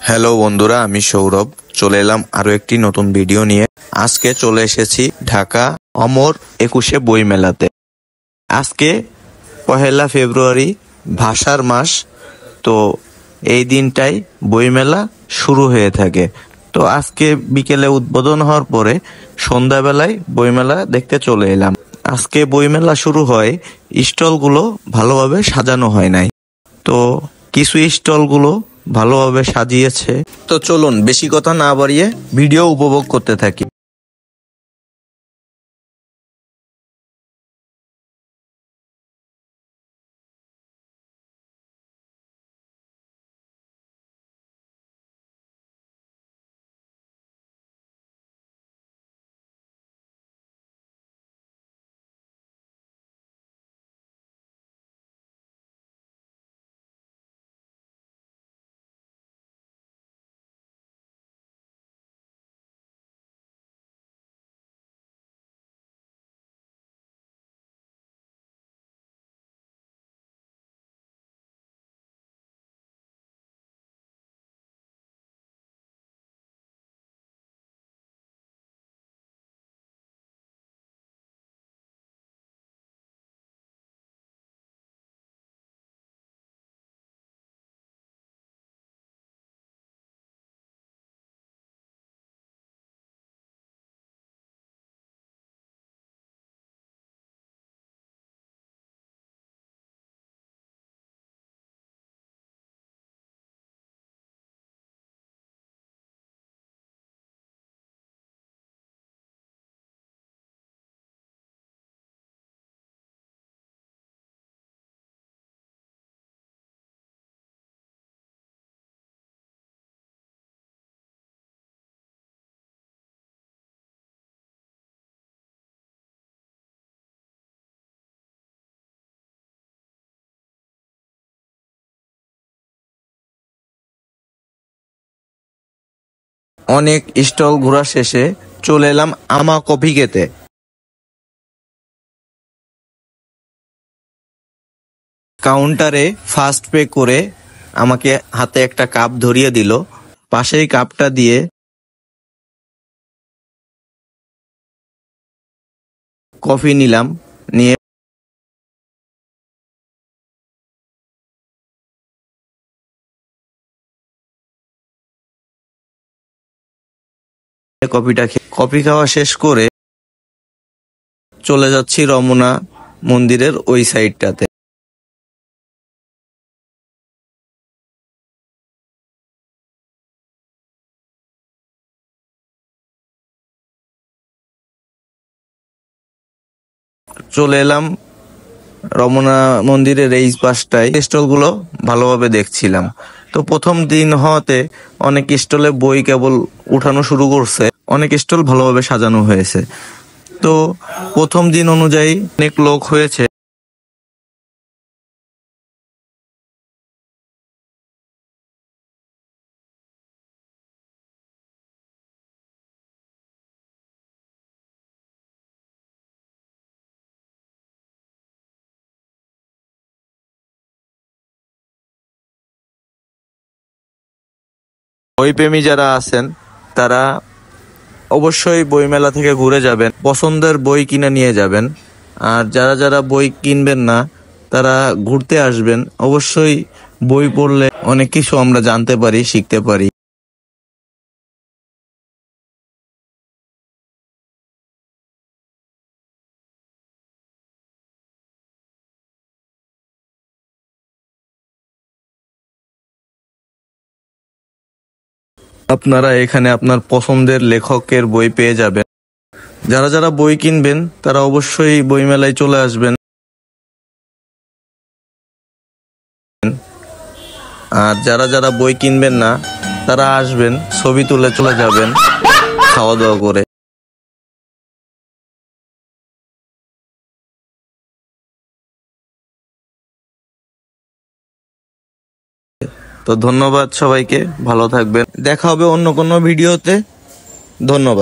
Hello বন্ধুরা, আমি সৌরভ চলে এলাম আরো একটি নতুন ভিডিও নিয়ে। আজকে চলে এসেছি ঢাকা অমর 21 বই মেলাতে। আজকে 1 ফেব্রুয়ারি, ভাষার মাস। তো এই দিনটাই বইমেলা শুরু হয়ে থাকে। তো আজকে বিকেলে উদ্বোধন হওয়ার পরে সন্ধ্যাবেলায় বইমেলা দেখতে চলে এলাম। আজকে বইমেলা শুরু হয়, স্টলগুলো ভালোভাবে সাজানো হয় নাই, তো কিছু স্টলগুলো ভালোভাবে সাজিয়েছে। তো চলুন বেশি কথা না বাড়িয়ে ভিডিও উপভোগ করতে থাকি। অনেক স্টল ঘোরা শেষে চলে এলাম আমা কফি খেতে। কাউন্টারে ফার্স্ট পে করে আমাকে হাতে একটা কাপ ধরিয়ে দিল। পাশেই কাপটা দিয়ে কফি নিলাম, নিয়ে কফি খাওয়া শেষ করে চলে যাচ্ছি রমনা মন্দিরের ওই সাইডটাতে। চলে এলাম রমনা মন্দিরের এই পাশটায়, স্টলগুলো ভালোভাবে দেখছিলাম। তো প্রথম দিন হওয়াতে অনেক স্টলে বই কেবল উঠানো শুরু করছে, অনেক স্টল ভালোভাবে সাজানো হয়েছে। তো প্রথম দিন অনুযায়ী অনেক লোক হয়েছে। বইপ্রেমী যারা আছেন তারা অবশ্যই বইমেলা থেকে ঘুরে যাবেন, পছন্দের বই কিনে নিয়ে যাবেন। আর যারা যারা বই কিনবেন না তারা ঘুরতে আসবেন। অবশ্যই বই পড়লে অনেক কিছু আমরা জানতে পারি, শিখতে পারি। আপনারা এখানে আপনার পছন্দের লেখকের বই পেয়ে যাবেন। যারা যারা বই কিনবেন তারা অবশ্যই বইমেলায় চলে আসবেন। আর যারা যারা বই কিনবেন না তারা আসবেন, ছবি তুলে চলে যাবেন খাওয়া দাওয়া করে। তো ধন্যবাদ সবাইকে, ভালো থাকবেন। দেখা হবে অন্য কোনো ভিডিওতে। ধন্যবাদ।